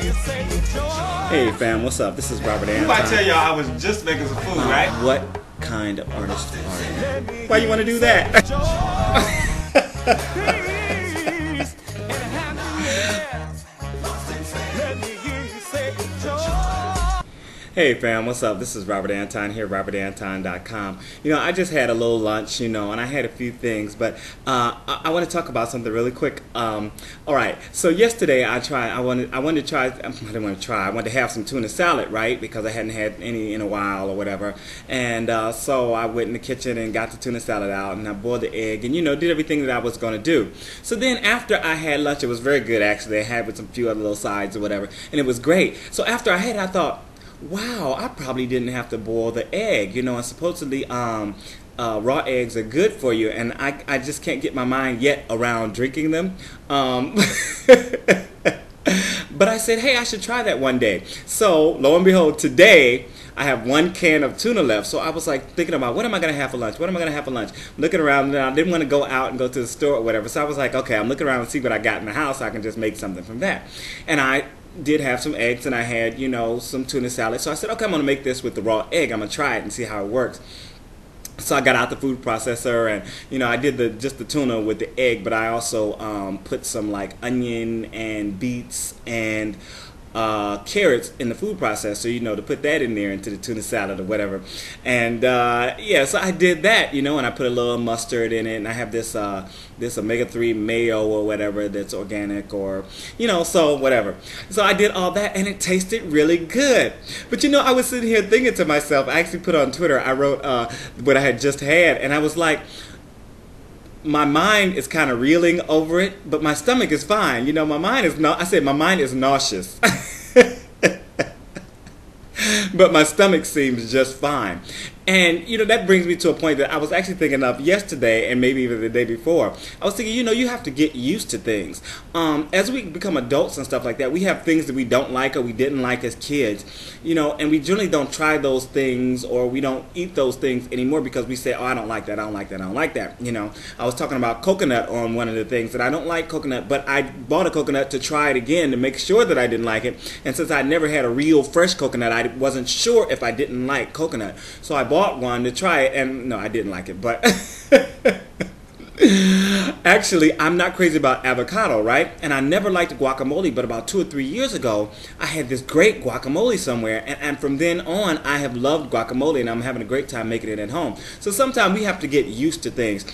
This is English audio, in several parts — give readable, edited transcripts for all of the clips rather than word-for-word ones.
Hey fam, what's up? This is Robert Anton. I tell y'all I was just making some food, right? What kind of artist are you? Why you want to do that? Hey fam, what's up? This is Robert Anton here, robertanton.com. You know, I just had a little lunch, and I had a few things, but I want to talk about something really quick. All right, so yesterday I wanted to have some tuna salad, right? Because I hadn't had any in a while or whatever. And so I went in the kitchen and got the tuna salad out, and I boiled the egg, and did everything that I was going to do. So then after I had lunch, it was very good actually. I had with some few other little sides or whatever, and it was great. So after I had it, I thought, wow, I probably didn't have to boil the egg, and supposedly raw eggs are good for you, and I just can't get my mind yet around drinking them. But I said, hey, I should try that one day. So lo and behold, today I have one can of tuna left. So I was like thinking about, what am I going to have for lunch? What am I going to have for lunch? Looking around, and I didn't want to go out and go to the store or whatever. So I was like, okay, I'm looking around and see what I got in the house. So I can just make something from that. And I did have some eggs, and I had, some tuna salad. So I said, okay, I'm going to make this with the raw egg. I'm going to try it and see how it works. So I got out the food processor, and I did just the tuna with the egg, but I also put some like onion and beets and carrots in the food processor, to put that in there into the tuna salad or whatever. And yeah, so I did that, and I put a little mustard in it, and I have this omega-3 mayo or whatever that's organic, or so whatever. So I did all that, and it tasted really good. But I was sitting here thinking to myself, I actually put on Twitter, I wrote what I had just had, and I was like, my mind is kind of reeling over it, but my stomach is fine. My mind is I said my mind is nauseous. But my stomach seems just fine. And, that brings me to a point that I was actually thinking of yesterday and maybe even the day before. I was thinking, you have to get used to things. As we become adults and stuff like that, we have things that we don't like or we didn't like as kids, and we generally don't try those things, or we don't eat those things anymore because we say, oh, I don't like that, I don't like that, I don't like that. I was talking about coconut on one of the things, that I don't like coconut, but I bought a coconut to try it again to make sure that I didn't like it. And since I never had a real fresh coconut, I wasn't sure if I didn't like coconut. So I bought one to try it, and no, I didn't like it, but actually, I'm not crazy about avocado, right? And I never liked guacamole, but about 2 or 3 years ago, I had this great guacamole somewhere, and from then on, I have loved guacamole, and I'm having a great time making it at home. So sometimes we have to get used to things.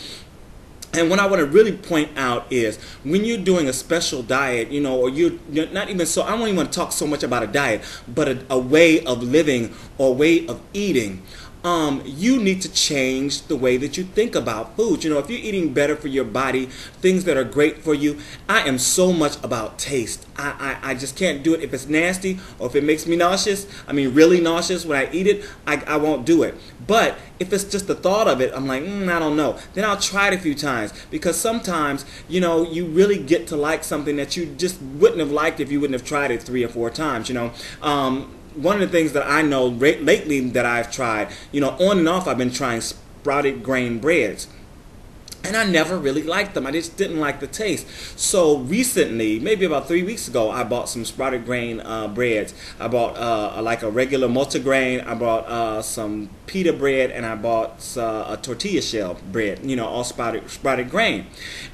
And what I want to really point out is when you're doing a special diet, or you're not even so, I don't even want to talk so much about a diet, but a way of living or way of eating. You need to change the way that you think about food. If you're eating better for your body, things that are great for you, I am so much about taste. I just can't do it if it's nasty or if it makes me nauseous. I mean, really nauseous when I eat it, I won't do it. But if it's just the thought of it, I'm like, I don't know. Then I'll try it a few times, because sometimes, you really get to like something that you just wouldn't have liked if you wouldn't have tried it 3 or 4 times, One of the things that I know lately that I've tried, on and off, I've been trying sprouted grain breads. And I never really liked them. I just didn't like the taste. So recently, maybe about 3 weeks ago, I bought some sprouted grain breads. I bought like a regular multigrain. I bought some pita bread, and I bought a tortilla shell bread, all sprouted grain.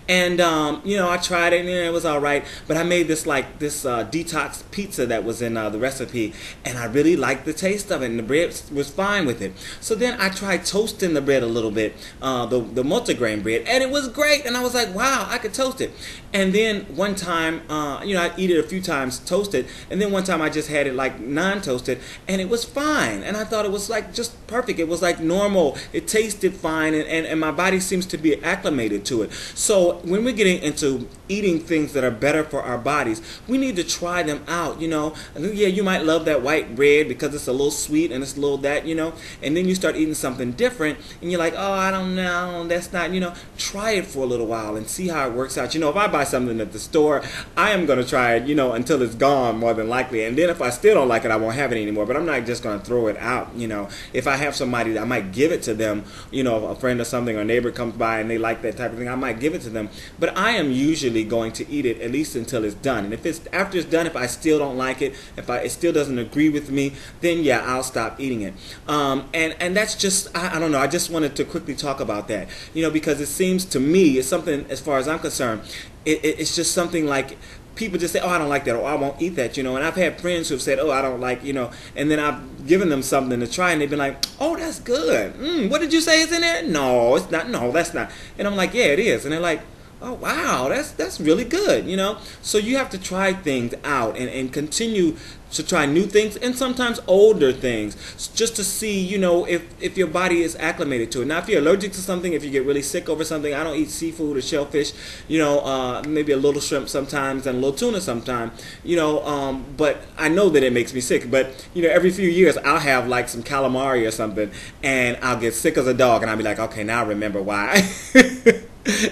And, I tried it, and it was all right. But I made this detox pizza that was in the recipe, and I really liked the taste of it, and the bread was fine with it. So then I tried toasting the bread a little bit, the multigrain bread, and it was great. And I was like, wow, I could toast it. And then one time, I eat it a few times toasted, and then one time I just had it like non-toasted, and it was fine. And I thought it was like just perfect. It was like normal. It tasted fine, and my body seems to be acclimated to it. So when we're getting into eating things that are better for our bodies, we need to try them out, Yeah, you might love that white bread because it's a little sweet and it's a little that, and then you start eating something different, and you're like, oh, I don't know, that's not, try it for a little while and see how it works out. You know, if I buy something at the store, I am going to try it, you know, until it's gone more than likely. And then if I still don't like it, I won't have it anymore. But I'm not just going to throw it out, you know. If I have somebody, I might give it to them, you know, a friend or something, or a neighbor comes by and they like that type of thing, I might give it to them. But I am usually going to eat it at least until it's done. And if it's after it's done, if I still don't like it, if it still doesn't agree with me, then yeah, I'll stop eating it. And that's just, I don't know, I just wanted to quickly talk about that, you know, because it seems to me, it's something, as far as I'm concerned, it's just something like, people just say, oh, I don't like that, or I won't eat that, you know. And I've had friends who have said, oh, I don't like, you know, and then I've given them something to try, and they've been like, oh, that's good. What did you say is in there? No, it's not. No, that's not. And I'm like, yeah, it is. And they're like, oh, wow, that's really good, you know. So you have to try things out and continue to try new things, and sometimes older things, just to see, you know, if your body is acclimated to it. Now, if you're allergic to something, if you get really sick over something, I don't eat seafood or shellfish, you know, maybe a little shrimp sometimes and a little tuna sometimes, you know, but I know that it makes me sick. But, you know, every few years I'll have like some calamari or something, and I'll get sick as a dog, and I'll be like, okay, now I remember why.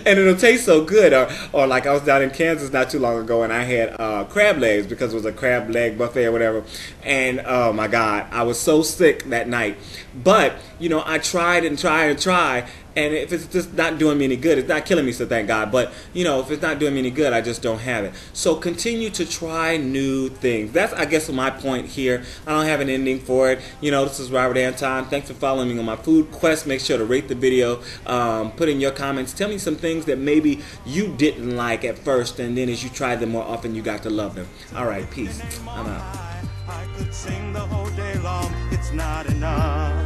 And it'll taste so good. Or like I was down in Kansas not too long ago, and I had crab legs because it was a crab leg buffet or whatever. And oh my God, I was so sick that night. But, you know, I tried and tried and tried. And if it's just not doing me any good, it's not killing me, so thank God. But, you know, if it's not doing me any good, I just don't have it. So continue to try new things. That's, I guess, my point here. I don't have an ending for it. You know, this is Robert Anton. Thanks for following me on my food quest. Make sure to rate the video. Put in your comments. Tell me some things that maybe you didn't like at first, and then as you tried them more often, you got to love them. All right, peace. I'm out. I could sing the whole day long. It's not enough.